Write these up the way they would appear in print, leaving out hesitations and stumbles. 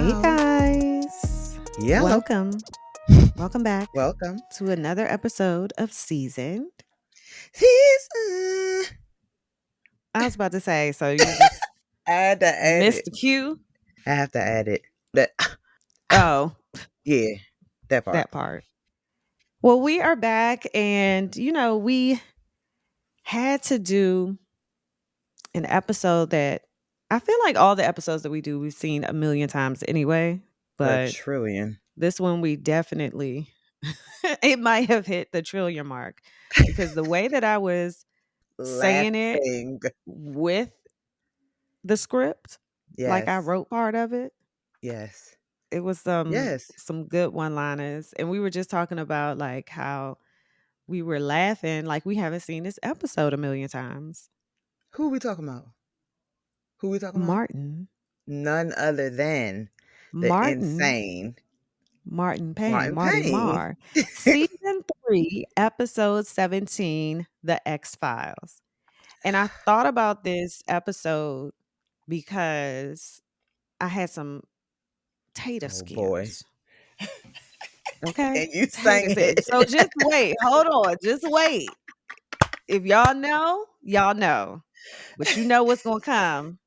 Hey Hello. guys, Yellow. welcome back Welcome. to another episode of Seasoned. Season. I was about to say, so you just I had to add missed it. the cue. I have to add it. That Oh, yeah, that part. that part. Well, we are back, and we had to do an episode that I feel like all the episodes that we do, we've seen a million times anyway, A but trillion. this one we definitely it might have hit the trillion mark because the way that I was saying it Laughing. with the script, like I Yes. wrote part of it. Yes. It was Yes. some good one-liners, and we were just talking about like how we were laughing like we haven't seen this episode a million times. Who we talking about? Who we talking about? Martin, None other than the Martin, insane Martin Payne, Martin Marty Payne. Marr, season 3, episode 17, The X-Files. And I thought about this episode because I had some tater Oh boy. skins. Okay? And you Tater sang skins. it. So just wait. Hold on. Just wait. If y'all know, y'all know. But you know what's gonna come.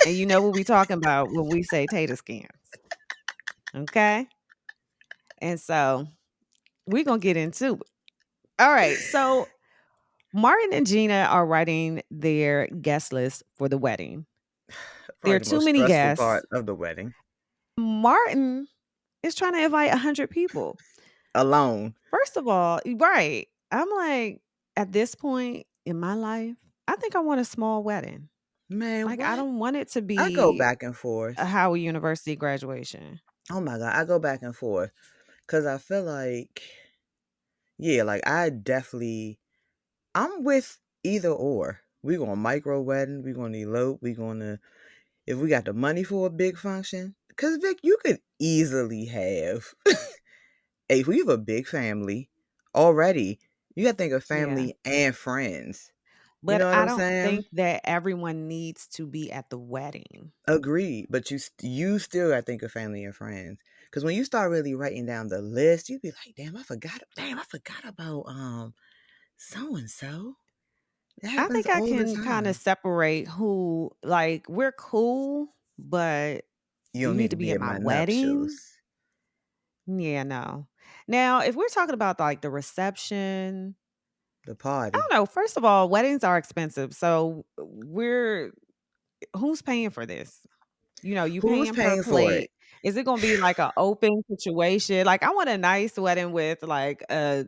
And you know what we talking about when we say tater skins. Okay? And so we're gonna get into it. All right. So Martin and Gina are writing their guest list for the wedding. There Probably are the too most many stressful guests. part of the wedding. Martin is trying to invite 100 people. Alone. First of all, right. I'm like, at this point in my life, I think I want a small wedding. Man, Like, I what? don't want it to I go be back and a forth. Howard University graduation. Oh my God, I go back and forth because I feel like, yeah, like I'm with either or. We going to micro wedding, we going to elope, we going to, if we got the money for a big function, because Vic, you could easily have, if we have a big family already, you got to think of Yeah. family and friends. You But know what I I'm don't saying? think that everyone needs to be at the wedding. Agreed, but you still got to think of family and friends. Because when you start really writing down the list, you be like, damn, I forgot about so and so. It I happens think I all the can kind of time. separate who, like, we're cool, but You you don't need need to to be be at at my my wedding. nuptials. Yeah, no. Now, if we're talking about like the reception, The I party. don't know. First of all, weddings are expensive. So who's paying for this? You Who's paying per paying for it? plate. Is it gonna be like an open situation? Like I want a nice wedding with like a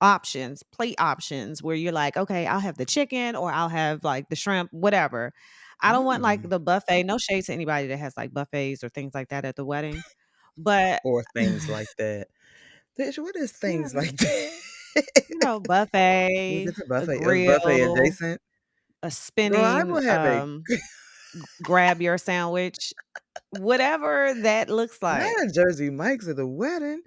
options, plate options where you're like, okay, I'll have the chicken or I'll have like the shrimp, whatever. I don't want like Mm. the buffet. No shade to anybody that has like buffets or things like that at the wedding. But Or things like that. Bitch, what is things yeah, like that? buffet, It's a a buffet. It's buffet grill, adjacent. a Girl, I spinning will have a grab your sandwich, whatever that looks not like. a Jersey Mike's at the wedding.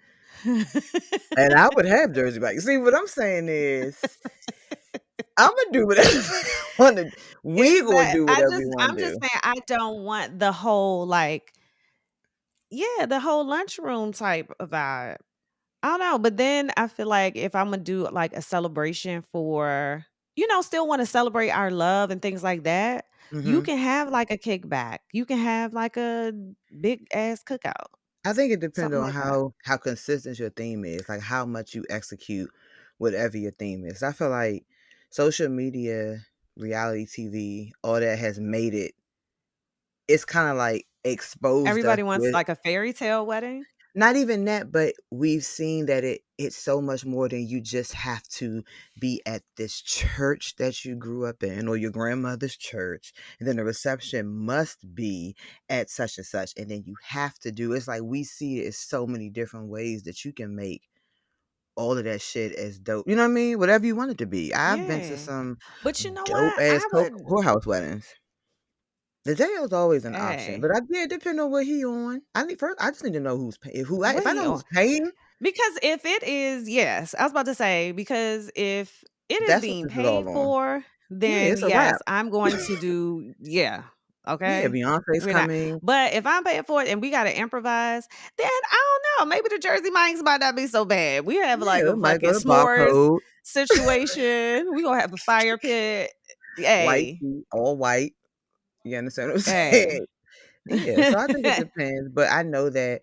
And I would have Jersey Mike's. See, what I'm saying is I'ma do whatever I wanna we gonna do whatever we wanna I'm just do. saying I don't want the whole like yeah, the whole lunchroom type of vibe. I don't know, but then I feel like if Imma do like a celebration for still wanna celebrate our love and things like that, you Mhm. can have like a kickback. You can have like a big ass cookout, I think it depends something on like that. how consistent your theme is, like how much you execute whatever your theme is. I feel like social media, reality TV, all that has made it's kind of like exposed us Everybody wants with like a fairy tale wedding. not even that, but we've seen that it's so much more than you just have to be at this church that you grew up in or your grandmother's church, and then the reception must be at such and such, and then you have to do it's like we see it as so many different ways that you can make all of that shit as dope. You know what I mean? Whatever you want it to be. I've been to Yeah. some But you know dope what? ass I would whorehouse weddings. The day is always an option, hey, but I did depend on what he on. I just need to know who's paying. what If I he know on? who's paying, Because if it is yes, I was about to say, because if it is that's what being this is all paid on. for, Yeah, then it's a yes, wrap. I'm going to do yeah. Yeah, Okay? Beyonce's We're not. coming. But if I'm paying for it and we gotta improvise, then I don't know. Maybe the Jersey Mike's might not be so bad. We have like Yeah, a we might go fucking to s'mores Barcode, situation. We gonna have a fire pit. white Hey, tea, all white. You understand what I'm hey. saying? Yeah, so I think it depends, but I know that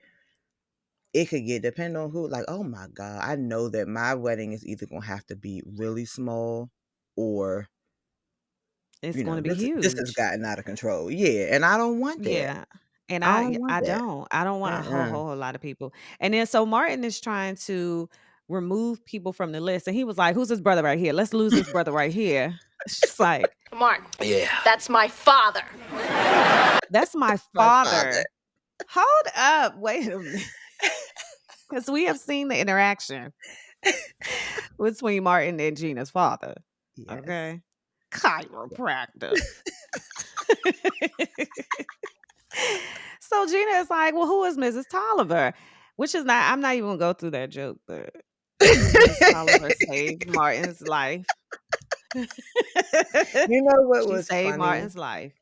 it could get depend on who. Like, oh my god, I know that my wedding is either gonna have to be really small, or It's gonna be this has huge. gotten out of control. Yeah, and I don't want that. Yeah. And I don't want I that. don't. I don't want a Uh-uh. whole lot of people. And then so Martin is trying to remove people from the list. And he was like, who's this brother right here? Let's lose this brother right here. It's just like, Martin. Yeah. That's my father. that's my My father. father. Hold up. Wait a minute. Because we have seen the interaction between Martin and Gina's father. Yes. Okay. Chiropractor. So Gina is like, well, who is Mrs. Tolliver? Which is not, I'm not even gonna go through that joke, but Mrs. Tolliver saved Martin's life. You know what She was saved funny? Martin's life.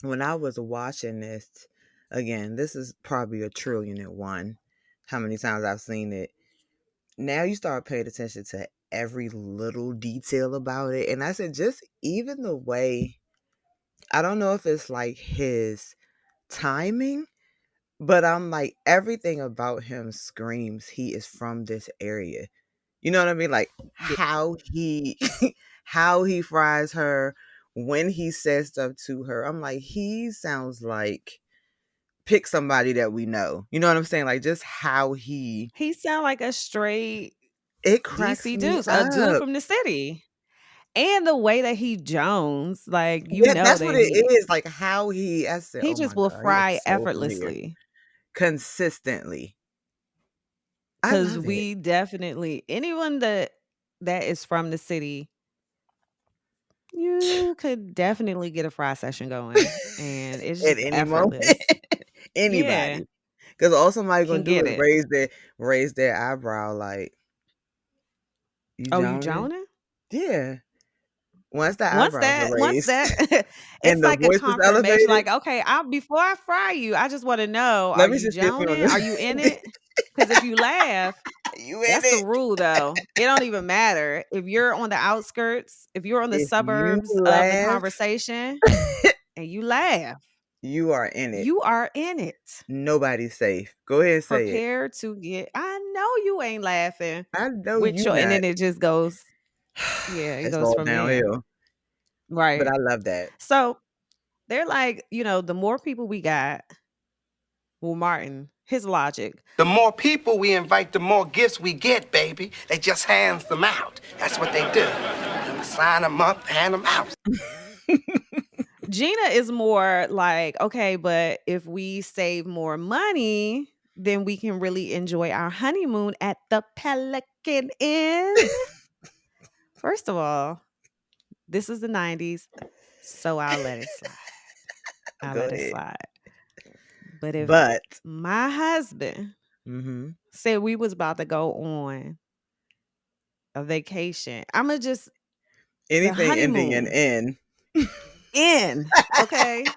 When I was watching this, again, this is probably a trillion and one. How many times I've seen it. Now you start paying attention to every little detail about it. And I said, just even the way, I don't know if it's like his timing, but I'm like, everything about him screams he is from this area. You know what I mean? Like Yeah. how he how he fries her, when he says stuff to her. I'm like, he sounds like pick somebody that we know. You know what I'm saying? Like just how He sound like a straight it cracks DC me dude, a dude up. from the city. And the way that he jones, like Yeah, that that's what it he is. Like how I said, he oh just my will God, he is fry so from here. effortlessly. Consistently. I Cause love it. we definitely anyone that is from the city, you could definitely get a fry session going. And it's At just any moment. effortless. Yeah, Anybody. Because all somebody can gonna do get is it. raise their eyebrow like, you Oh, you joning? joning? Yeah. Once the eyebrows are Once raised that and it's the like a voice is confirmation, elevated, like, okay, before I fry you, I just want to know, are let me you just see if you're on joning? Are you in this. it? Because if you laugh, You in that's the it. rule though. It don't even matter. If you're on the outskirts, if you're on the If you suburbs of the laugh, conversation and you laugh, you are in it. you are in it. Nobody's safe. Go ahead and say it. Prepare to get I know you ain't laughing I know with you your and not. then it just goes, yeah, it It's goes all from there. downhill. But Right. I love that. So they're like, the more people we got, well, Martin, his logic. The more people we invite, the more gifts we get, baby. They just hands them out. That's what they do. You sign them up, hand them out. Gina is more like, okay, but if we save more money, then we can really enjoy our honeymoon at the Pelican Inn. First of all, this is the 90s, so I'll let it slide. I'll Go let it ahead. slide. But if But my husband said we was about to go on a vacation, I'ma just the anything ending in honeymoon N. in, okay?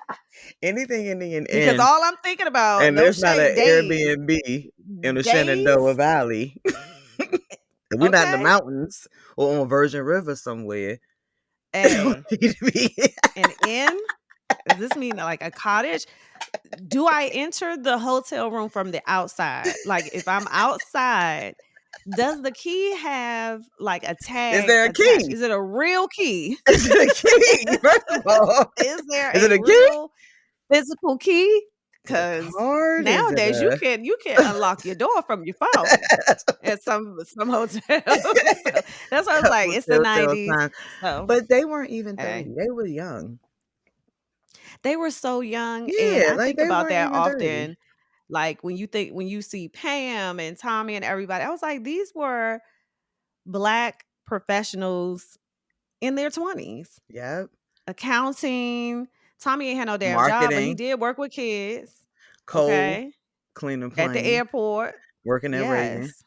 Anything ending in Because N. all I'm thinking about, And no there's not an shade, Airbnb in the Shenandoah days, Valley. We're not in the okay? mountains or on Virgin River somewhere. Hey, Need to be- an inn? Does this mean like a cottage? Do I enter the hotel room from the outside? Like if I'm outside, does the key have like a Is tag there a attached? key? Is it a real key? Is it a key? First of all, Is there is it a a key? real physical key? Is it a Because card? Is it nowadays you a can unlock your door from your phone at some hotels. So that's why I was like, couple it's the telltale 90s. signs? So But they weren't even hey. 30. They were young. They were so young, and Yeah, I like think they about weren't that even 30. often. Like when you see Pam and Tommy and everybody, I was like, these were Black professionals in their 20s. Yep. Accounting. Tommy ain't had no damn job, but he Marketing. did work with kids. Cole, Okay. cleaning At the planes, airport. working at Reagan. Yes.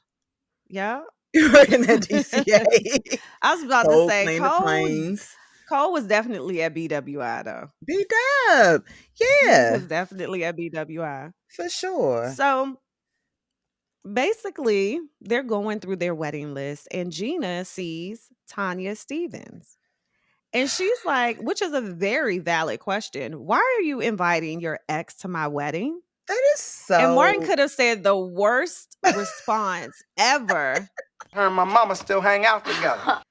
Yeah. Working at DCA. I was about to Cole say cleaning planes. Nicole was definitely at BWI though. B-Dub. He Yeah, was definitely at BWI. for sure. So basically, they're going through their wedding list, and Gina sees Tanya Stevens. And she's like, which is a very valid question. Why are you inviting your ex to my wedding? That is And Martin so. could have said the worst response ever. Her and my mama still hang out together.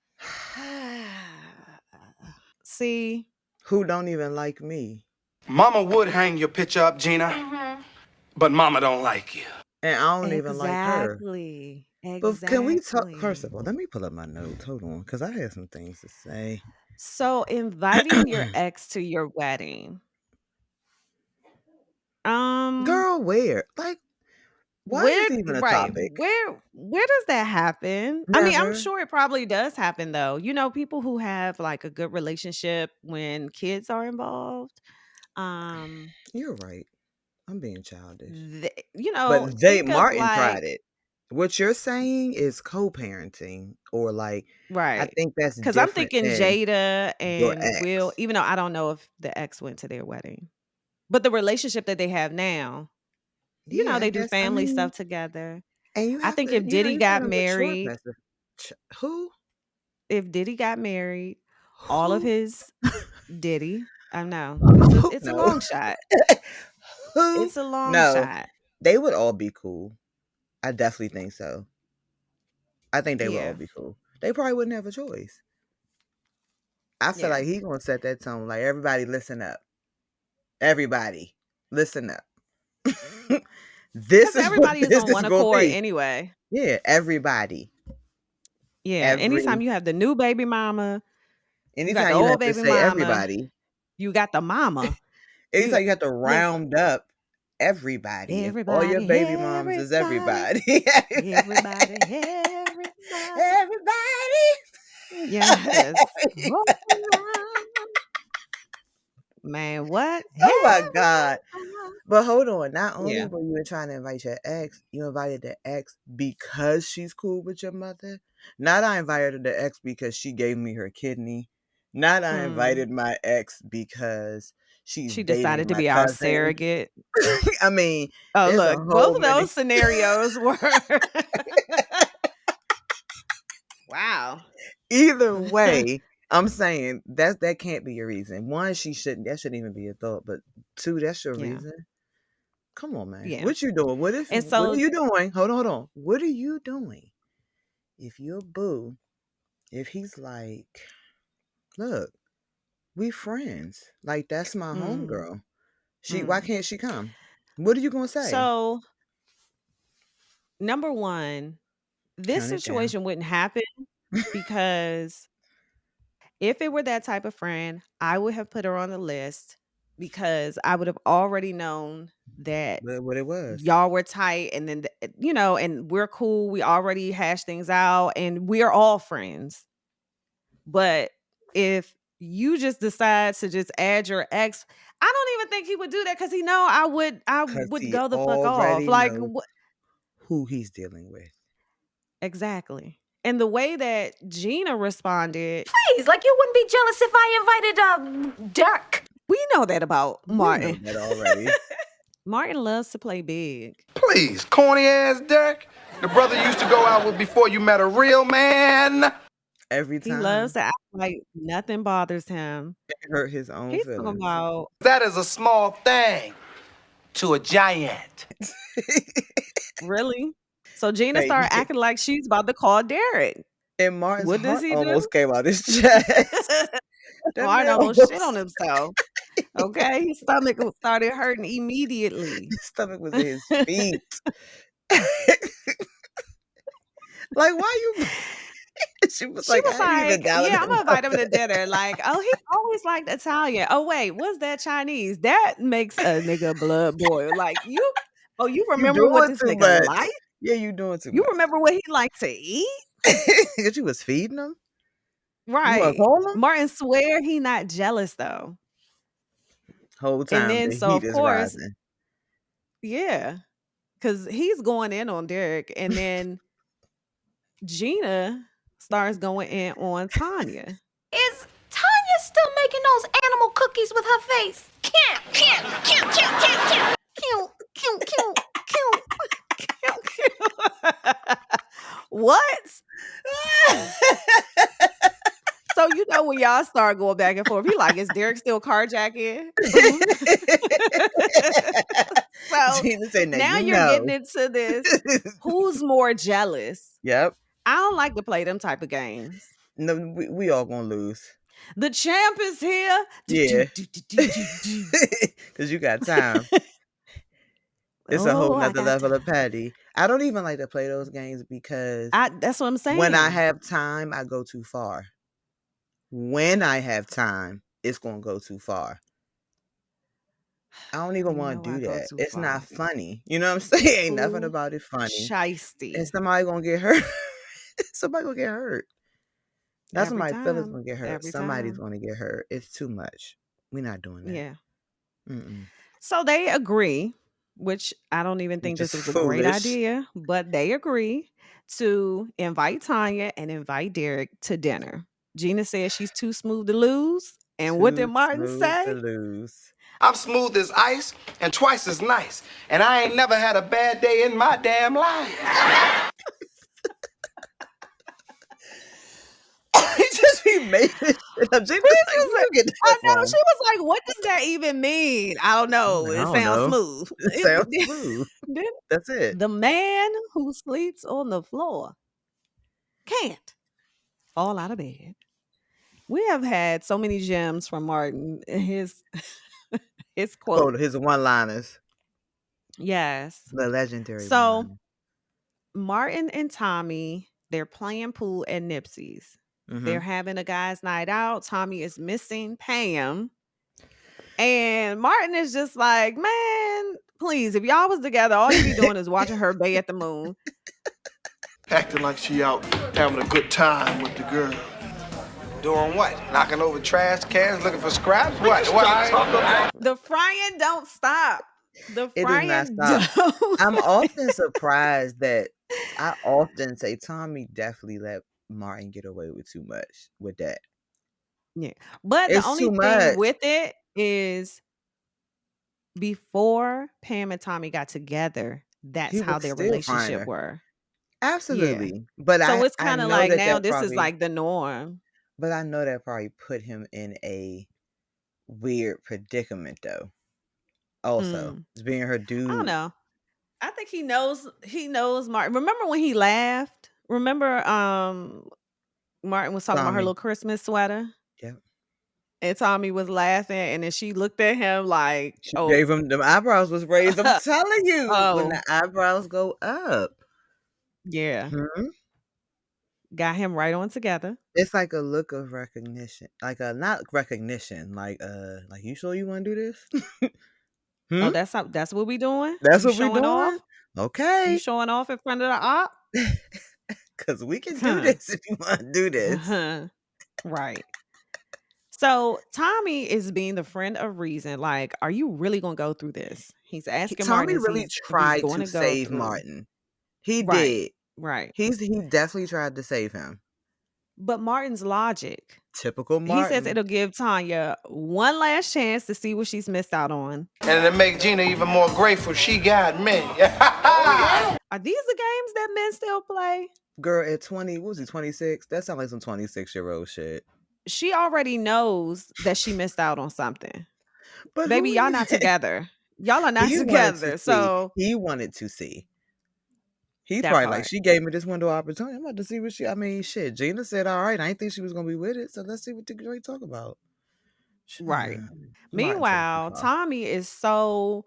See, Who don't even like me. Mama would hang your picture up, Gina, but mama don't like you. And I don't even like her. exactly. But can we talk? Exactly. First of all, let me pull up my notes. Hold on, because I had some things to say. So inviting your ex to your wedding. Girl, where? Like, why Where, is even a right? topic? Where does that happen? I mean, I'm Never. sure it probably does happen though. You know, people who have like a good relationship when kids are involved. You're right. I'm being childish. You know, But think of Martin tried like it. What you're saying is co-parenting, or like, I right. think that's Because I'm different thinking than Jada your and Will, ex. even though I don't know if the ex went to their wedding, but the relationship that they have now, you know, Yeah, I they do guess. I family mean, stuff together. and you I have think to, if Diddy you got gotta mature married, past who? if Diddy got married, all of Who? his Diddy, I know Who? it's a No. long shot. Who? It's a long No. shot. They would all be cool. I definitely think so. I think they would all Yeah, be cool. They probably wouldn't have a choice. I feel yeah. like he gonna set that tone. Like, everybody, listen up. Everybody, listen up. This Because is what everybody is this on is one gonna accord be. anyway. Yeah, everybody. Yeah. Anytime Every you have the new baby mama, you got the anytime you old have to baby say mama, everybody, you got the mama. You anytime got you have to listen, round up everybody. If all your everybody, baby moms is everybody, everybody. everybody, everybody. Everybody. Yes. Hold on. Man, what? Oh my God. Everybody. But hold on, not only Yeah. were you trying to invite your ex, you invited the ex because she's cool with your mother. Not I invited the ex because she gave me her kidney. Not I Mm. invited my ex because she's She dating decided to my be our cousin. surrogate. I mean, Oh, there's a look, both whole of many. those scenarios were wow. Either way, I'm saying that can't be your reason. One, that shouldn't even be a thought. But two, that's your Yeah. reason. Come on, man. Yeah. What you doing? What And are so you doing? Hold on. What are you doing if your boo, if he's like, look, we friends. Like, that's my mm, homegirl. Why mm. can't she come? What are you gonna say? So number one, this Count it down. situation wouldn't happen because if it were that type of friend, I would have put her on the list because I would have already known that But what it was. y'all were tight and then you know, and we're cool. We already hashed things out and we're all friends. But if you just decide to just add your ex, I don't even think he would do that because he know I Cause would he go the fuck off. already Like knows who he's dealing with. exactly. And the way that Gina responded, Please, like you wouldn't be jealous if I invited, Dirk. we know that about We know Martin. that already. Martin loves to play big. Please, corny ass Derek. The brother you used to go out with before you met a real man. Every He loves time to act like nothing bothers him. it hurt his own He's talking feelings. about That is a small thing to a giant. really. So Gina Hey, started acting like she's about to call Derek. and Martin's What does heart he do? almost came out his chest. That Martin man almost shit almost on himself. Okay, his stomach started hurting immediately. his stomach was in his feet. Like, why you? She was She like, was I ain't even like, down "Yeah, I'm gonna enough. invite him to dinner." Like, oh, he always liked Italian. Oh wait, what's that Chinese? That makes a nigga blood boil. Like you, oh, you You remember what doing this too nigga much. like? Yeah, you doing too You much. remember what he liked to eat? Because you was feeding him. You want to Right. call him? Martin swear he not jealous though. Whole And time then the so heat of is course, rising. yeah, because he's going in on Derek, and then Gina starts going in on Tanya. Is Tanya still those animal cookies with her face. Cute, cute, cute, cute, cute, cute. Cute, cute, cute, cute, cute, cute. What? So you know when y'all start going back and forth, he like, is Derek still carjacking? So Gina said, now you you're know. getting into this. Who's more jealous? Yep. I don't like to play them type of games. No, we all gonna lose. The champ is here. Yeah. Because you got time. It's a whole nother level of petty. I don't even like to play those games because that's what I'm saying. When I have time, I go too far. When I have time, it's gonna go too far. I don't even want to do that. It's not funny. You know what I'm saying? Ain't nothing about it funny. Shiesty. And somebody gonna get hurt. Somebody gonna get hurt. That's when my feelings gonna get hurt. Somebody's gonna get hurt. It's too much. We're not doing that. Yeah. Mm-mm. So they agree, which I don't even think this was a great idea, but they agree to invite Tanya and invite Derek to dinner. Gina says she's too smooth to lose. And what did Martin say? To lose. I'm smooth as ice and twice as nice. And I ain't never had a bad day in my damn life. He just be making shit up. Gina I know. She was like, what does that even mean? I don't know. It sounds smooth. It sounds smooth. That's it. The man who sleeps on the floor can't fall out of bed. We have had so many gems from Martin. His quote. His one-liners. Yes. The legendary So, Martin and Tommy, they're playing pool at Nipsey's. Mm-hmm. They're having a guys' night out. Tommy is missing Pam. And Martin is just like, man, please, if y'all was together, all you be doing is watching her bay at the moon. Acting like she out having a good time with the girl. Doing what? Knocking over trash cans, looking for scraps? What? The frying don't stop. The frying does not stop. I'm often surprised that I often say Tommy definitely let Martin get away with too much with that. Yeah. But the only thing with it is before Pam and Tommy got together, that's how their relationship were. Absolutely. Yeah. But so it's kind of like now this is like the norm. But I know that probably put him in a weird predicament though. Also, being her dude. I don't know. I think he knows Martin. Remember when he laughed? Remember Martin was talking about her little Christmas sweater? Yep. And Tommy was laughing, and then she looked at him like, she gave him the eyebrows was raised. I'm telling you, when the eyebrows go up. Yeah. Mm-hmm. Got him right on together. It's like a look of recognition. Like not recognition, like you sure you want to do this? Oh, that's what we doing? That's what we doing? Off? Okay. You showing off in front of the op? Because we can do this if you want to do this. Right. So Tommy is being the friend of reason. Like, are you really going to go through this? He's asking Martin. Tommy really tried to save Martin. He did. Right. He definitely tried to save him. But Martin's logic. Typical Martin. He says it'll give Tanya one last chance to see what she's missed out on. And it'll make Gina even more grateful she got me. Are these the games that men still play? Girl, at 20, what was he, 26? That sounds like some 26-year-old shit. She already knows that she missed out on something. But baby, y'all not together. Y'all are not together. So he wanted to see. He's probably like, she gave me this window of opportunity. I'm about to see what shit. Gina said, all right, I didn't think she was going to be with it. So let's see what they talk about. Right. Meanwhile, Tommy is so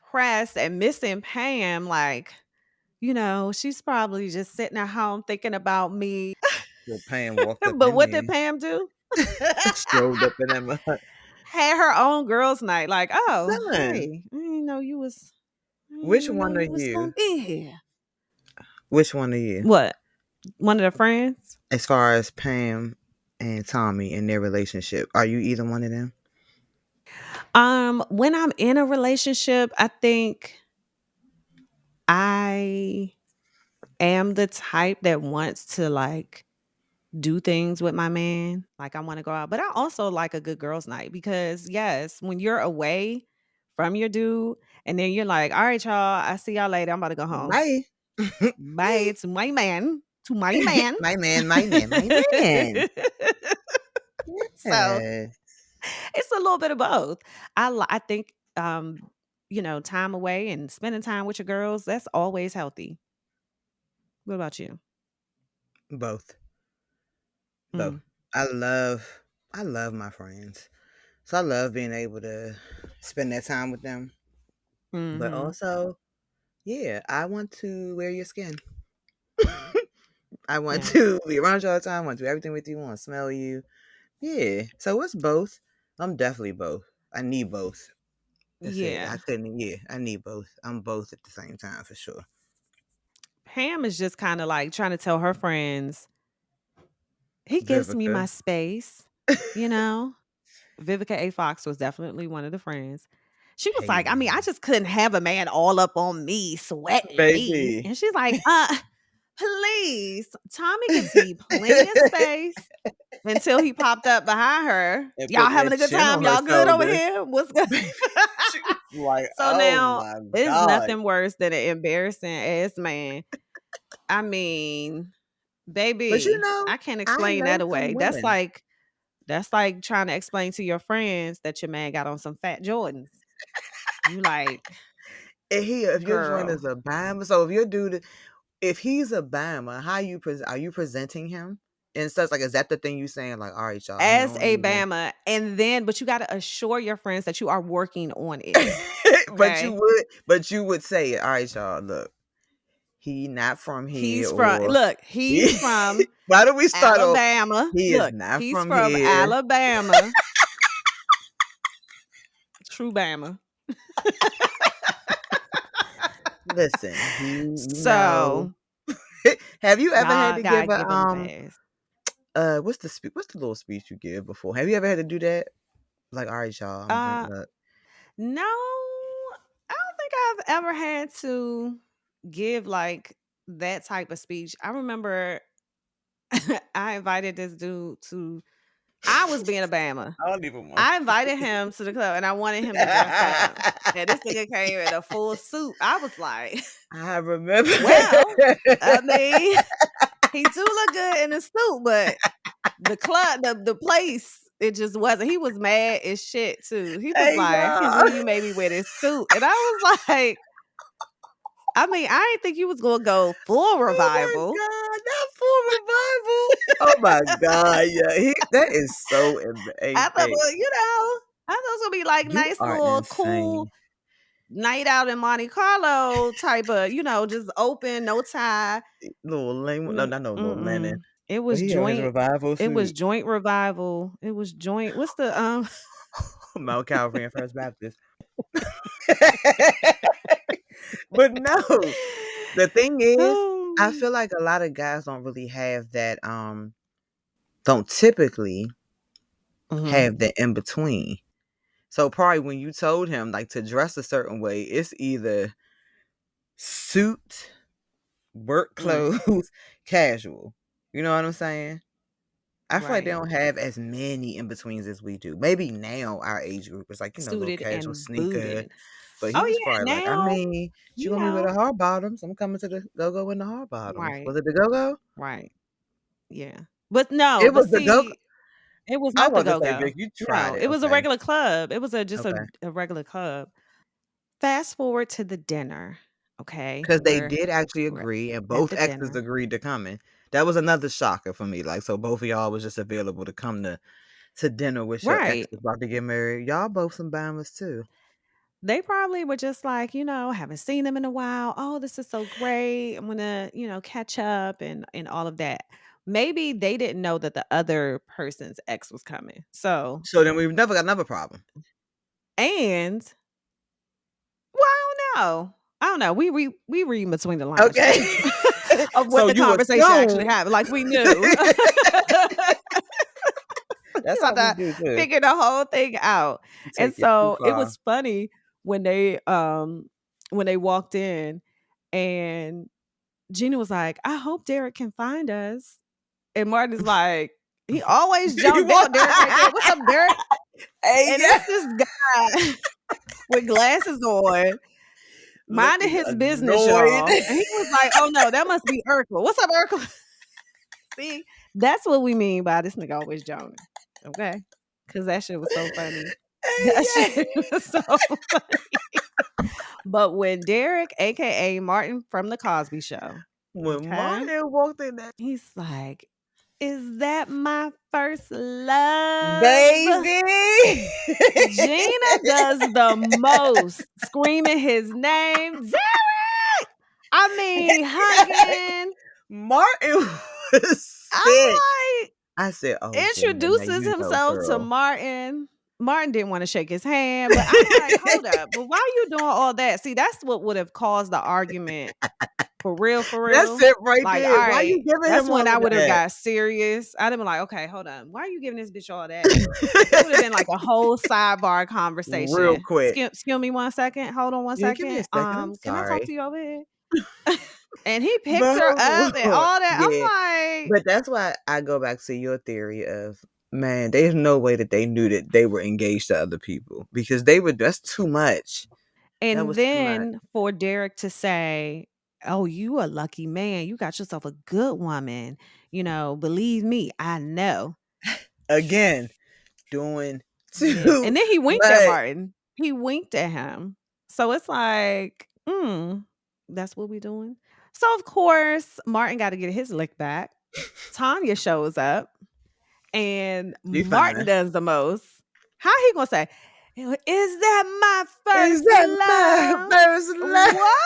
pressed and missing Pam. Like, she's probably just sitting at home thinking about me. Well, Pam walked up but what did Pam do? Strolled up in them. Had her own girls' night. Like, oh, hey, I didn't know you was. Which one are you? Be here. Which one are you? What? One of the friends? As far as Pam and Tommy and their relationship, are you either one of them? When I'm in a relationship, I think I am the type that wants to like do things with my man. Like I want to go out, but I also like a good girls' night because yes, when you're away from your dude, and then you're like, all right, y'all, I see y'all later. I'm about to go home. Bye. Bye to my man. To my man. My man, my man, my man. So Yeah. it's a little bit of both. I think time away and spending time with your girls, that's always healthy. What about you? Both. Both. Mm. I love my friends. So I love being able to spend that time with them. But Mhm. also, yeah, I want to wear your skin. I want Yeah. to be around you all the time. I want to do everything with you. I want to smell you. Yeah. So it's both. I'm definitely both. I need both. That's it. I Yeah. couldn't. Yeah, I need both. I'm both at the same time for sure. Pam is just kind of like trying to tell her friends, he gives me Vivica. my space, you know? Vivica A. Fox was definitely one of the friends. She was Hey like, I mean, I man, just couldn't have a man all up on me, sweating me. baby. And she's like, please. Tommy gives me plenty of space until he popped up behind her. And Y'all put having that a good chin time? on her Y'all good over shoulder. here? What's good? Baby, she was like, So oh now my it's god. nothing worse than an embarrassing ass man. I mean, But baby, I can't I explain that know some away. women. That's like trying to explain to your friends that your man got on some fat Jordans. You like, And here, if your joint girl, is a Bama, so if your dude, if he's a Bama, how you are you presenting him? And such like, is that the thing you saying? Like, all right, y'all, he as don't a even. Bama, and then, but you got to assure your friends that you are working on it. but Okay. you would say it. All right, y'all, look, he not from here, He's from, or look, he's from why do we start off? Alabama. He is Look, not he's from from here. Alabama. True Bama. Listen, So, have you ever had God, to give God a give him a pass. what's the little speech you give before? Have you ever had to do that? Like, all right, y'all, I'm Uh, bringing up. no, I don't think I've ever had to give like that type of speech. I remember I invited this dude to, I was being a Bama. I don't even want. I invited him to the club and I wanted him to dress up. And this nigga came in a full suit. I was like, I remember. well, I mean, he do look good in a suit, but the club, the place, it just wasn't. He was mad as shit too. He was Hey like, I can't y'all. believe you made me wear this suit. And I was like, I mean, I didn't think you was gonna go full Oh my revival. god, that full revival. Oh my god, yeah, that is so I thought, babe, well, I thought it was gonna be like you nice are little cool insane. night out in Monte Carlo type of, just open, no tie. Little lame, no, not no little Lennon, Mm-mm. It but was he had his joint. revival It was suit. joint revival. It was joint. What's the Mount Calvary and First Baptist. But no, the thing is, I Oh. feel like a lot of guys don't really have that. Don't typically Mhm. have that in between. So probably when you told him like to dress a certain way, it's either suit, work Mm. clothes, casual. You know what I'm saying? I feel like they Right. don't have as many in betweens as we do. Maybe now our age group is like, little Suited casual and sneaker. booted. But he Oh was yeah, probably like, I now, mean, she you want me with know. the hard bottoms. I'm coming to the go go in the hard bottoms. Right. Was it the go go? Right. Yeah. But no, It but was the go. see, it was I not the want to say, Vic, go-go. you tried No, it. it was a Okay. regular club. It was just Okay. a regular club. Fast forward to the dinner. Okay. Because they We're did actually we're agree, and at both the exes dinner. agreed to coming. That was another shocker for me. Like, so both of y'all was just available to come to dinner with your ex Right. that's about to get married. Y'all both some Bahamas too. They probably were just like, haven't seen them in a while. Oh, this is so great. I'm gonna, catch up and all of that. Maybe they didn't know that the other person's ex was coming. So, So then we've never got another problem. and well, I don't know. I don't know. We read between the lines, Okay. y'all, of what So the you conversation actually assume happened. Like we knew. that's You how have we to do too. figure the whole thing out. You And take it too so it far. was funny when they walked in and Gina was like, I hope Derek can find us. And Martin's like, he always jumped out. Derek right there. What's up, Derek? Hey, And it's this guy with glasses on, minding his business, y'all. And he was like, oh no, that must be Urkel. What's up, Urkel? See, that's what we mean by this nigga always joning. Okay? Because that shit was so funny. That shit was so funny. But when Derek, aka Martin from the Cosby Show, when Martin walked in that, he's like, is that my first love? Baby. Gina does the most, screaming his name, Derek! I mean, hugging. Martin was sick. I said, oh, introduces himself to Martin. Martin didn't want to shake his hand, but I'm like, hold up. But why are you doing all that? See, that's what would have caused the argument. For real, for real. That's it right like, there. Why you giving him That's when all I would have that? got serious. I'd have been like, okay, hold on. Why are you giving this bitch all that? It would have been like a whole sidebar conversation. Real quick. Excuse me 1 second. Hold on 1 second. Give me a second. I'm Can I talk sorry. to you over here? And he picked her up and all that. Yeah. I'm like, but that's why I go back to your theory of, man, there's no way that they knew that they were engaged to other people because that's too much. And then for Derek to say, oh, you a lucky man. You got yourself a good woman. You know, believe me, I know. Again, doing too And then he winked at Martin. He winked at him. So it's like, that's what we doing. So of course, Martin got to get his lick back. Tanya shows up. And Martin does the most. How he gonna say, is that my first love? My first love? What?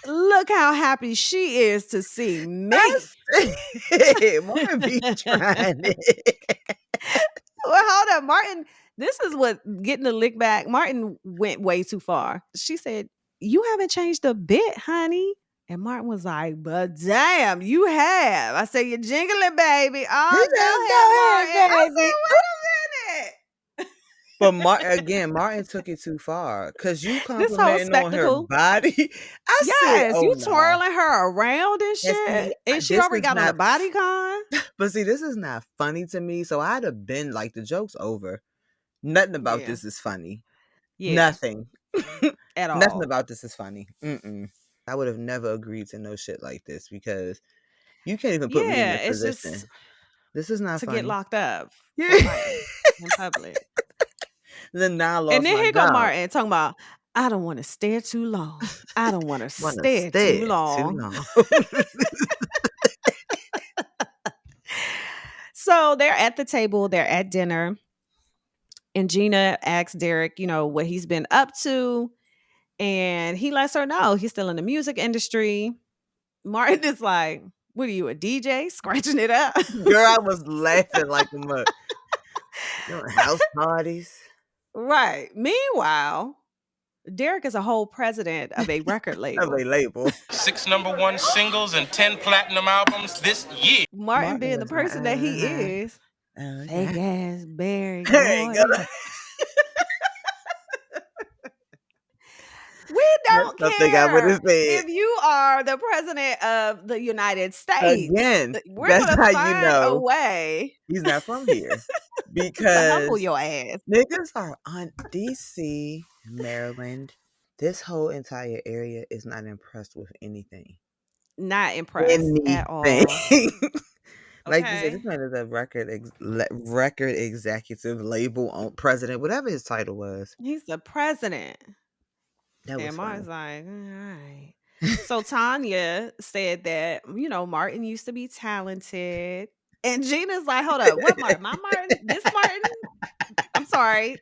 Look how happy she is to see me. Martin be trying it. Well, hold up, Martin. This is what getting the lick back. Martin went way too far. She said, you haven't changed a bit, honey. And Martin was like, but damn, you have. I said, you're jingling, baby. Oh, go ahead, Martin. I said, wait a minute. But Martin took it too far because you complimenting on her body. You twirling her around and shit. And she already got on a bodycon. But see, this is not funny to me. So I'd have been like, the joke's over. Nothing about this is funny. Yeah. Nothing. At all. Nothing about this is funny. I would have never agreed to no shit like this because you can't even put me in this position. This is not funny. To get locked up. Yeah. In public. Then now I lost and then my here job. Go Martin talking about, I don't want to stare too long. I don't want to stare too long. So they're at the table. They're at dinner. And Gina asks Derek, what he's been up to. And he lets her know he's still in the music industry. Martin is like, what are you, a DJ? Scratching it up? Girl, I was laughing like a mug. House parties. Right. Meanwhile, Derek is a whole president of a record label. Of a label. 6 #1 singles and 10 platinum albums this year. Martin being the person that he is. Fake ass Barry. We don't care if you are the president of the United States. Again, we're that's gonna how find you know a way. He's not from here. Because humble your ass. Niggas are on DC, Maryland. This whole entire area is not impressed with anything. Not impressed at all. Like you said, this man is a record executive, label president, whatever his title was. He's the president. And Martin's like, all right. So Tanya said that, Martin used to be talented. And Gina's like, hold up, what Martin? My Martin? This Martin? I'm sorry.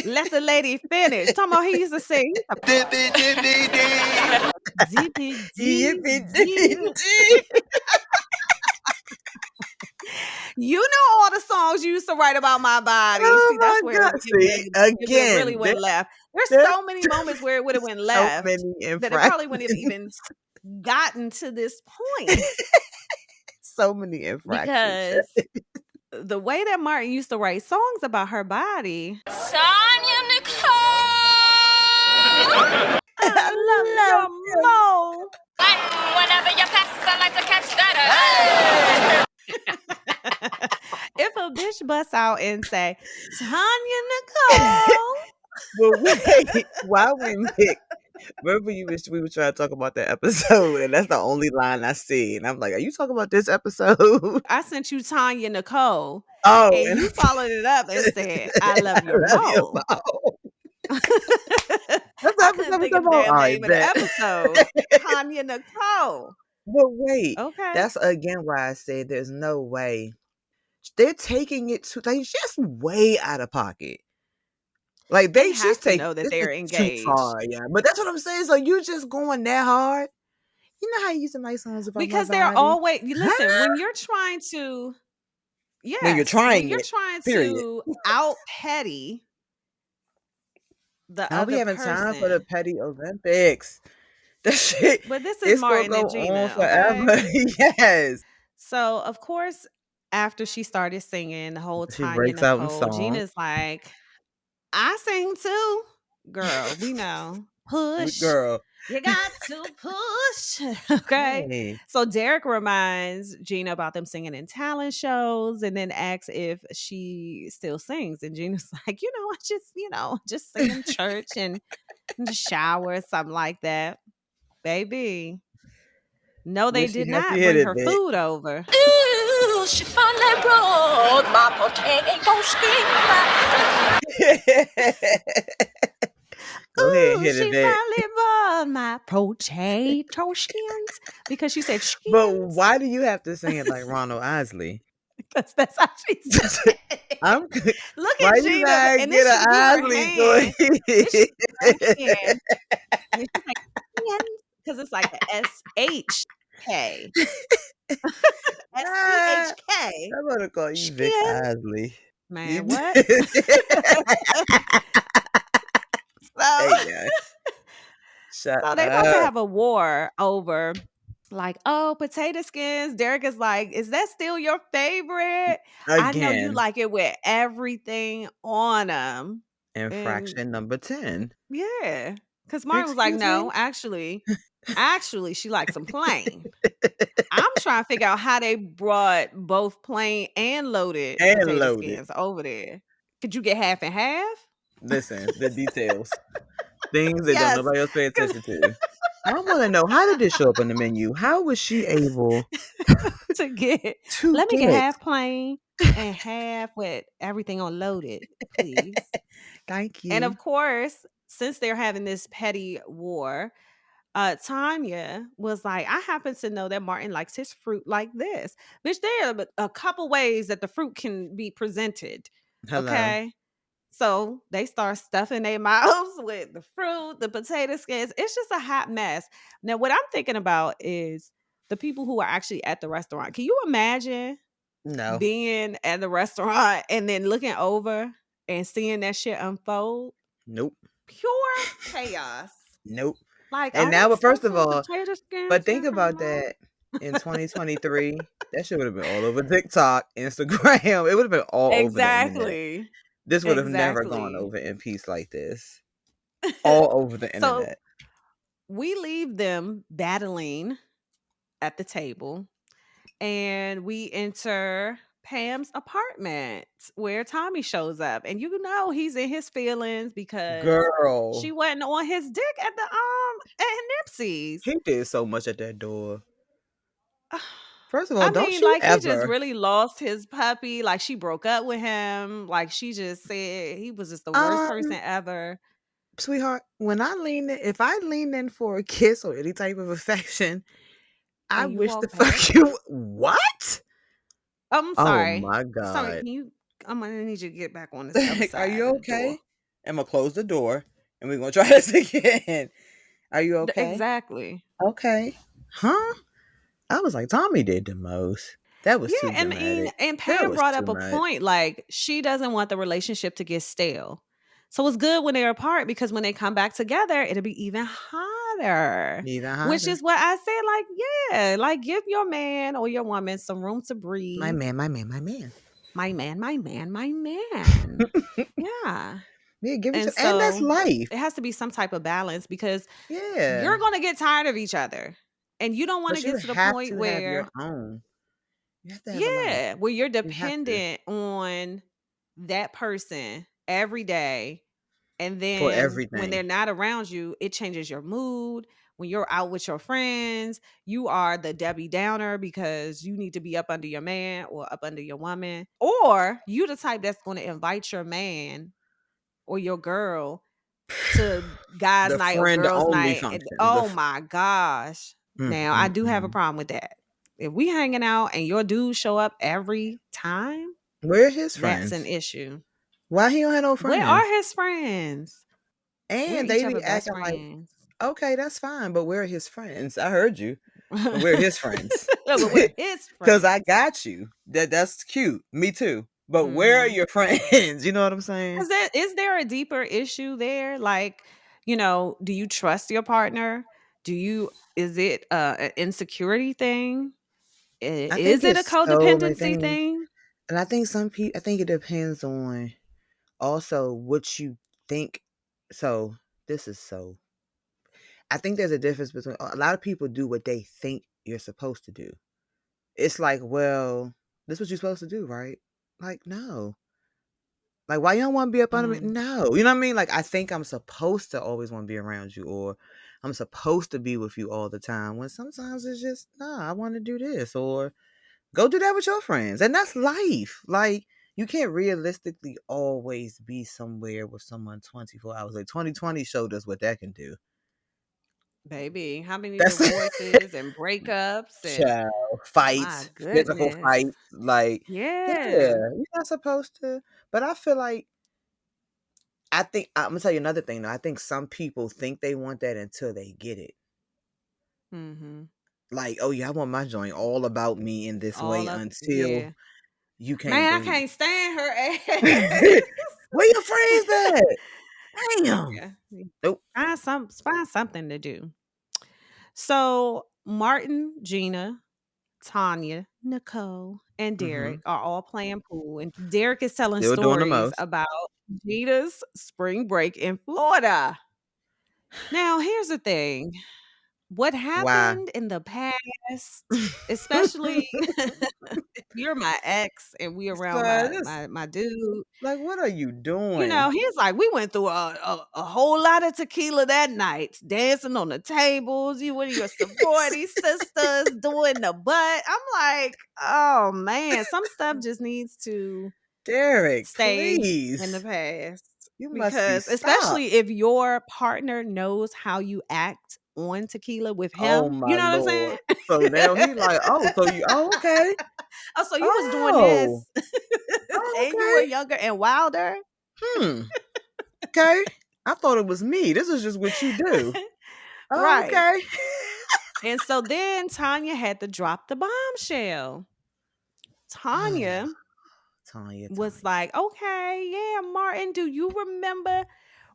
Let the lady finish. Talking about he used to sing. You know all the songs you used to write about my body. See, that's where it really went left. There's so many moments where it would have went left that it probably wouldn't have even gotten to this point. So many infractions. Because the way that Martin used to write songs about her body. Tanya, Nicole! I love you more. Whenever you pass, I like to catch Yes, that If a bitch busts out and say, Tanya Nicole. But wait, why we pick? Remember we were trying to talk about that episode, and that's the only line I see. And I'm like, are you talking about this episode? I sent you Tanya Nicole. Oh, And and you followed it up and said, I love your love you mo. more. That's the I episode couldn't we think of talking the about. damn All right, name of the bet. episode. Tanya Nicole. But wait, Okay. that's again why I say there's no way. They're taking it to like just way out of pocket. Like They she's have to taking know that this they're is too engaged. far, yeah. But that's what I'm saying. So you just going that hard? You know how you used to make songs about Because my they're body? always, listen, when you're trying to, When you're trying it, period. to out petty the Now we other having time for the person. petty Olympics. That shit, But this is it's gonna Martin go and on Gina, forever. okay? Yes. So, of course, after she started singing the whole She Tanya breaks out in Nicole, song. Gina's like, I sing too. Girl, we know. Push. Girl. You got to push. Okay. Hey. So Derek reminds Gina about them singing in talent shows and then asks if she still sings. And Gina's like, I just sing in church and in the shower, something like that. Baby. No, they When she did happy not hit bring it, her bitch. food over. Ooh, she finally brought my potato skin. Go ahead, Ooh, hit she it, bitch. finally bought my potato skins because she said skins. But why do you have to sing it like Ronald Isley? Because that's how she said it. I'm Look why at you Gina, gotta and get this an should be her Isley go hand. This should be her hand. ahead. And she's like, because it's like a SHK. SCHK. I'm gonna call you Vic Skin. Isley. Man, what? Hey, yeah. Shut So they about to up. have a war over like, oh, potato skins. Derek is like, is that still your favorite? I know you Again. like it with everything on them. Infraction number 10. Yeah. Because Martin was like, Excuse no, me? actually, she likes them plain. I'm trying to figure out how they brought both plain and loaded And potato loaded. skins over there. Could you get half and half? Listen, the details. Things that Yes. don't nobody else pay attention to. I want to know, how did this show up on the menu? How was she able to get to let me get get half plain and half with everything on loaded, please. Thank you. And of course, since they're having this petty war, Tanya was like, I happen to know that Martin likes his fruit like this. Bitch, there are a couple ways that the fruit can be presented. Hello. Okay. So they start stuffing their mouths with the fruit, the potato skins. It's just a hot mess. Now, what I'm thinking about is the people who are actually at the restaurant. Can you imagine No. being at the restaurant and then looking over and seeing that shit unfold? Nope. Pure chaos. Nope. Like, And now, but first of all, potato skins but think in her about mouth? that in 2023. That shit would have been all over TikTok, Instagram. It would have been all over the internet. Exactly. This would have never gone Exactly. over in peace like this. All over the So internet. we leave them battling at the table and we enter Pam's apartment where Tommy shows up. And you know he's in his feelings because Girl. she wasn't on his dick at the at Nipsey's. He did so much at that door. First of all, I don't mean, you like, ever. he just really lost his puppy. Like, she broke up with him. Like, she just said he was just the worst person ever. Sweetheart, when I lean in, if I lean in for a kiss or any type of affection, I And you wish walk the back? fuck you. What? I'm sorry. Oh my Sorry, God. can you? I'm gonna need you to get back on this other side. Are you of the okay? door. I'm gonna close the door and we're gonna try this again. Are you okay? Exactly. Okay. Huh? I was like, Tommy did the most. That was too dramatic. And That Pam was brought too up a much. point, like, she doesn't want the relationship to get stale. So it's good when they're apart because when they come back together, it'll be even hotter. Even hotter. Which is what I said, like, yeah, like, give your man or your woman some room to breathe. My man, my man, my man. My man, my man, my man. Yeah. Yeah, give And each and that's so life. it has to be some type of balance because Yeah. you're going to get tired of each other. And you don't want to But you get to the have point to have your where, own. You have to have a life. yeah, where you're You have to. dependent on that person every day. And For then when they're everything. not around you, it changes your mood. When you're out with your friends, you are the Debbie Downer because you need to be up under your man or up under your woman. Or you the type that's going to invite your man or your girl to guys' The night or friend girls' only night. functions. Oh my gosh. Mm, Now I mm, do have a mm. problem with that. If we hanging out and your dude show up every time, Where are his that's an friends? issue. Why he don't have no Where are friends? his friends? We're And each they be other best acting like, friends. okay, that's fine, but where are his friends? I heard you. But where are his friends? But we're his Because I friends. got you. That's cute. Me too. But where are Mm-hmm. your friends? You know what I'm saying? Is there a deeper issue there? Like, do you trust your partner? Is it an insecurity thing? I Is think it a it's so many codependency things. thing? And I think some people, I think it depends on also what you think. So this is so, I think there's a difference between a lot of people do what they think you're supposed to do. It's like, well, this is what you're supposed to do, right? Like, no. Like, why you don't want to be up under me? Mm, No. You know what I mean? Like, I think I'm supposed to always want to be around you, or I'm supposed to be with you all the time. When sometimes it's just, nah, I want to do this, or go do that with your friends. And that's life. Like, you can't realistically always be somewhere with someone 24 hours. Like, 2020 showed us what that can do. baby, how many That's divorces and breakups and child my fights, physical goodness. fights. Like, yeah, Yeah. you're not supposed to. But I feel like I think I'm gonna tell you another thing though. I think some people think they want that until they get it. Mm-hmm. Like, oh yeah, I want my joint all about me in this way All up, until yeah. you can't Man, I breathe. can't stand her ass. Where your friends at? Damn. Yeah. Nope. Find something to do. So Martin, Gina, Tanya, Nicole, and Mm-hmm. Derek are all playing pool, and Derek is telling Still doing the stories most. about Gina's spring break in Florida. Now, here's the thing. What Why? happened in the past, especially if you're my ex and we around Son, my dude, like, what are you doing? he's like, we went through a whole lot of tequila that night, dancing on the tables. You with your sorority sisters doing the butt. I'm like, oh man, some stuff just needs to Derek, stay in the please. past. You must be Because stopped. especially if your partner knows how you act on tequila with Oh him, you my know what I'm saying? Lord. So now he like, oh, okay. Oh, so you was doing Oh. this Oh, and you were okay. younger and wilder? Hmm. Okay. I thought it was me. This is just what you do. Oh, Right. okay. And so then Tanya had to drop the bombshell. Tanya Tanya. was like, okay, yeah, Martin, do you remember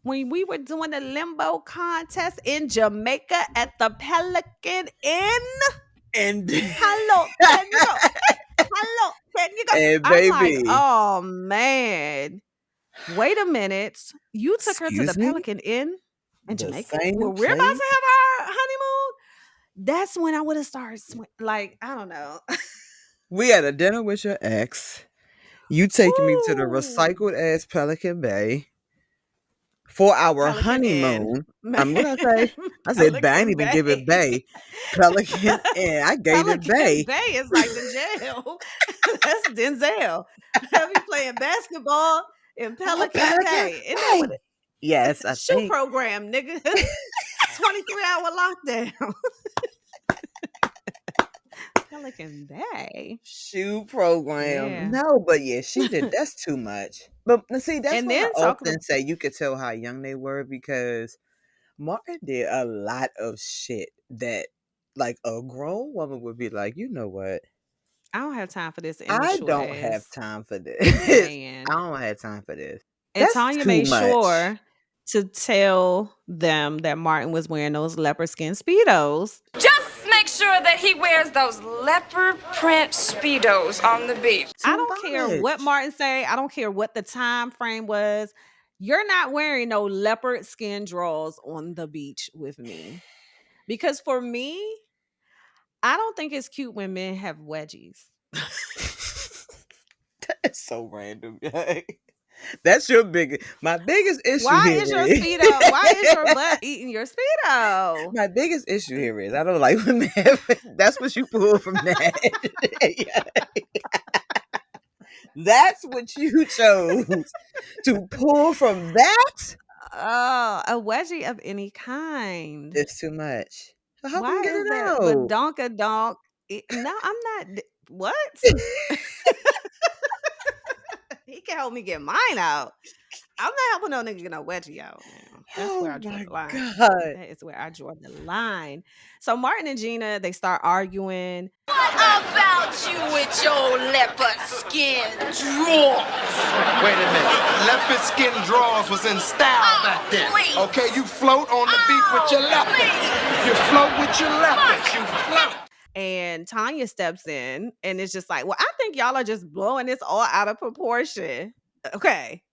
when we were doing the limbo contest in Jamaica at the Pelican Inn? And Hello, can you go? Hello, can you go? and I'm like, baby, oh man. Wait a minute. You took her to the excuse me? Pelican Inn in The Jamaica same where we're about place? to have our honeymoon? That's when I would have started like, I don't know. We had a dinner with your ex. You taking me to the Woo! recycled ass Pelican Bay for our Pelican Inn. honeymoon. What did I say? I said Bay. I didn't Pelican even give it Bay. Bay. Pelican Inn. I gave it Pelican Bay. Bay is like the jail. That's Denzel. Have you playing basketball in Oh, Pelican Pelican Bay? Isn't that what Bay. Yes, I shoe think. program, nigga? 23-hour lockdown. Pelican Bay. Shoe program. Yeah. No, but yeah, she did. That's too much. But see, that's And why I then talking often say you could tell how young they were because Martin did a lot of shit that like a grown woman would be like, you know what? I don't have time for this I immature don't have ass time for this. I man. don't have time for this. And That's Tanya too made much. sure to tell them that Martin was wearing those leopard skin Speedos. Just make sure that he wears those leopard print Speedos on the beach. I Too don't care what much. Martin say. I don't care what the time frame was. You're not wearing no leopard skin drawers on the beach with me. Because for me, I don't think it's cute when men have wedgies. That's so random. That's my biggest issue Why here is your is Speedo? Why is your butt eating your Speedo? my biggest issue here is I don't like when men that's what you pull from that. That's what you chose to pull from that? Oh, a wedgie of any kind. It's too much. So how come Why get is it that? But out? donk. No, I'm not. What? He can help me get mine out. I'm not helping no nigga get no wedgie out now. That's where Oh I draw my the line. God. That is where I draw the line. So Martin and Gina, they start arguing. What about you with your leopard skin drawers? Wait a minute. Leopard skin drawers was in style back then. please. Okay, you float on the beach with your leopard. You float with your leopard. You float. And Tanya steps in and it's just like, well, I think y'all are just blowing this all out of proportion. Okay.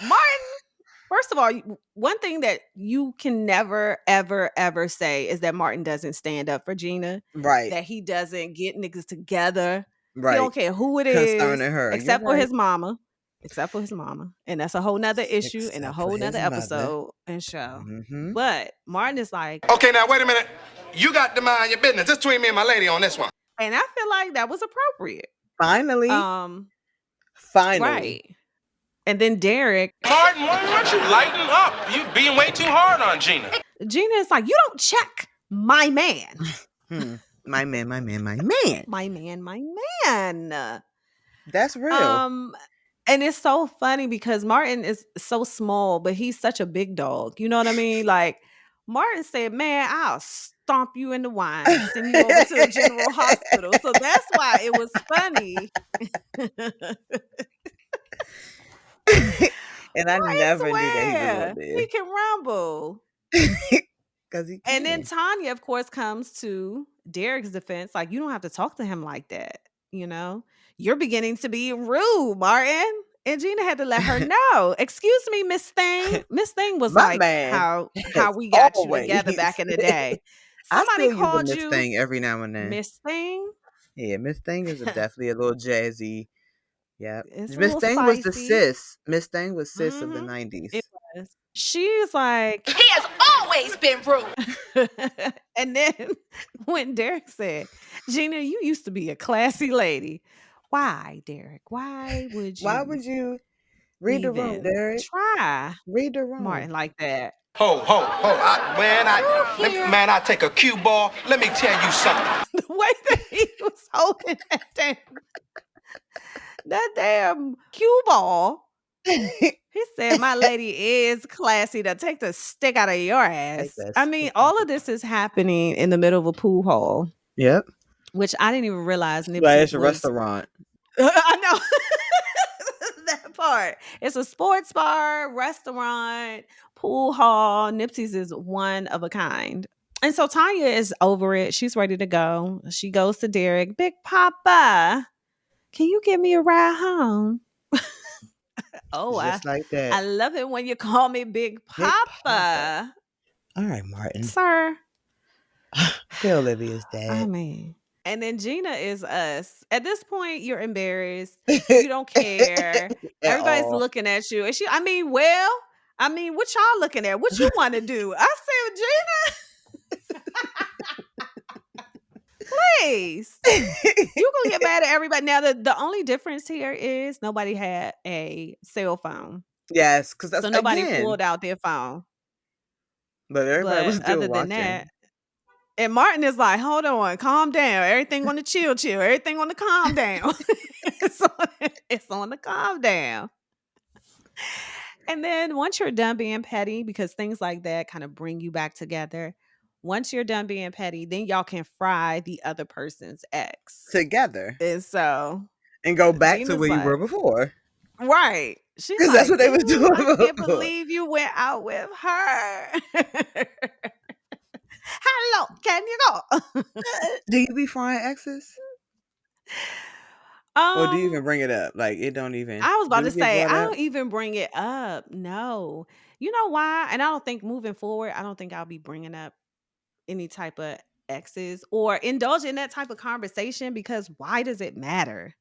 Martin, first of all, one thing that you can never, ever, ever say is that Martin doesn't stand up for Gina. Right. That he doesn't get niggas together. Right. He don't care who it is. Concerning her. Except You're for right. his mama. Except for his mama. And that's a whole nother issue and a Except for whole his nother mother. episode and show. Mhm. But Martin is like, Okay, now wait a minute. You got to mind your business. This between me and my lady on this one. and I feel like that was appropriate. Finally. Finally. Right. And then Derek. Martin, why don't you lighten up? You being way too hard on Gina. Gina is like, you don't check my man. My man. My man. That's real. And it's so funny because Martin is so small, but he's such a big dog. You know what I mean? Like, Martin said, man, I'll stomp you in the wine and send you over to the general hospital. So that's why it was funny. And I never knew that he was He can rumble. Because he can. And then Tanya, of course, comes to Derek's defense. Like, you don't have to talk to him like that. You know, you're beginning to be rude, Martin. And Gina had to let her know. Excuse me, Miss Thing. Miss Thing was My like man how we got always. you together back in the day. I Somebody still use called a Miss you Thing every now and then. Miss Thing. Yeah, Miss Thing is definitely a little jazzy. Yeah. It's a Miss little Thing was the spicy. sis. Miss Thing was sis of the 90s. It was. She's like, He has always been rude. and then when Derek said, Gina, you used to be a classy lady. Why, Derek? Why would you read the room, even Derek? try Read the room. Martin like that? Ho. Man, I take a cue ball. Let me tell you something. The way that he was holding that damn cue ball. He said, my lady is classy to take the stick out of your ass. I mean, all of this is happening in the middle of a pool hall. Yep. Which I didn't even realize Nipsey Like it's a was... restaurant. I know. That part. It's a sports bar, restaurant, pool hall. Nipsey's is one of a kind. And so Tanya is over it. She's ready to go. She goes to Derek. Big Papa, can you give me a ride home? Just like that. I love it when you call me Big Papa. All right, Martin. Sir. Feel Olivia's dad. I mean. And then Gina is us. At this point, you're embarrassed. You don't care. Everybody's looking at you. And what y'all looking at? What you want to do? I said, Gina, please. You gonna get mad at everybody. Now, the only difference here is nobody had a cell phone. Yes, because that's so nobody pulled out their phone. But everybody was still other watching. Than that. And Martin is like, hold on, calm down. Everything on the chill. Everything on the calm down. It's on the calm down. And then once you're done being petty, because things like that kind of bring you back together. Once you're done being petty, then y'all can fry the other person's ex. Together. And go back Gina's to where you were before. Right. Because that's what they was doing I can't believe you went out with her. How low can you go? Do you be frying exes? Or do you even bring it up? Like, it don't even... I was about to say, I don't even bring it up. No. You know why? And I don't think moving forward, I don't think I'll be bringing up any type of exes or indulge in that type of conversation, because why does it matter?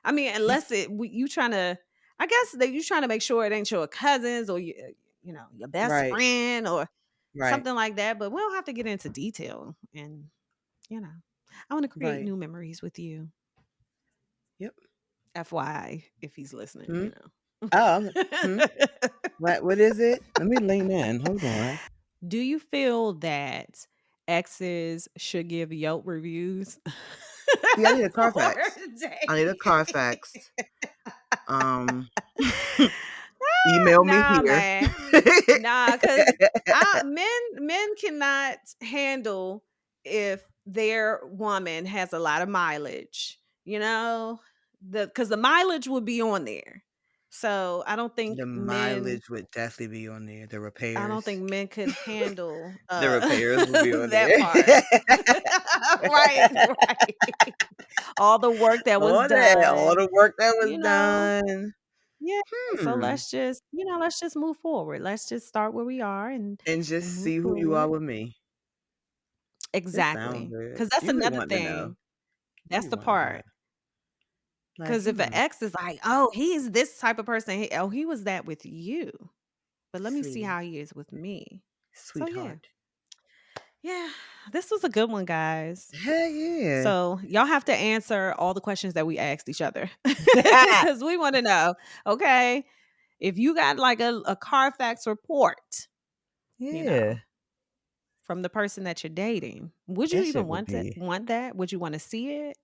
I mean, unless you trying to, I guess that you trying to make sure it ain't your cousins or your best Right. friend or Right. something like that. But we don't have to get into detail. And I want to create Right. new memories with you. Yep. FYI, if he's listening, Hmm? Oh. Hmm? What is it? Let me lean in. Hold on. Do you feel that exes should give Yelp reviews? See, I need a Carfax. for I need a dating? Carfax. Email me Nah, here. man. Nah, because men cannot handle if their woman has a lot of mileage, because the mileage would be on there. So I don't think The men mileage would definitely be on there. The I don't repairs. think men could handle The repairs will be on that there. part. Right, right. All the work that was All that, all done, the work that was you know. done. Yeah. So Hmm. let's just move forward. Let's just start where we are and And just move see who you are forward. with me. This sounds Exactly. good. Because that's You be another wanting to know. thing. You That's be the wanting to know. part. Like, Because if an ex is like, oh, he's this type of person, he was that with you. But let me see see, how he is with me. So sweetheart. yeah, this was a good one, guys. Hell yeah. So y'all have to answer all the questions that we asked each other because we want to know. Okay, if you got like a Carfax report, Yeah. from the person that you're dating, would you That even shit would be. want that? Would you want to see it?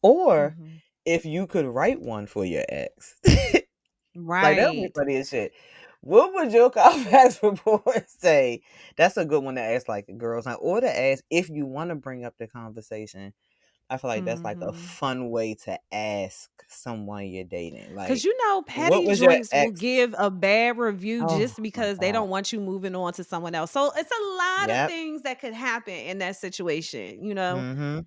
Or Mhm. if you could write one for your ex. Like, that would be Right. funny as shit. What would your Carfax report say? That's a good one to ask, like, girls night, or to ask if you want to bring up the conversation. I feel like that's like a Mhm. fun way to ask someone you're dating. Because Like, what petty was your joints will ex? give a bad review Oh just my because they God. don't want you moving on to someone else. So it's a lot of Yep. things that could happen in that situation. Mm-hmm.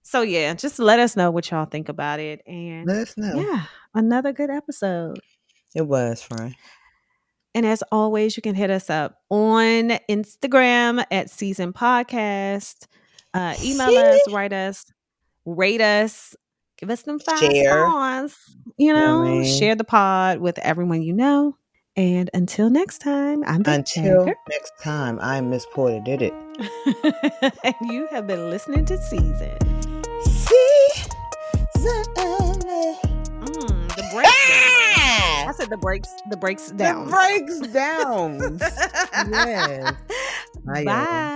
So yeah, just let us know what y'all think about it. And Let us know. yeah, another good episode. It was, friend. And as always, you can hit us up on Instagram at Season Podcast. Email us, write us, rate us, give us them 5 Share. stars. You know what I mean? Share the pod with everyone you know. And until next time, I'm Big Until Jagger. next time, I'm Miss Porter Did It. And you have been listening to Season. The breaks down. I said the breaks down. The breaks down. Yes. Bye.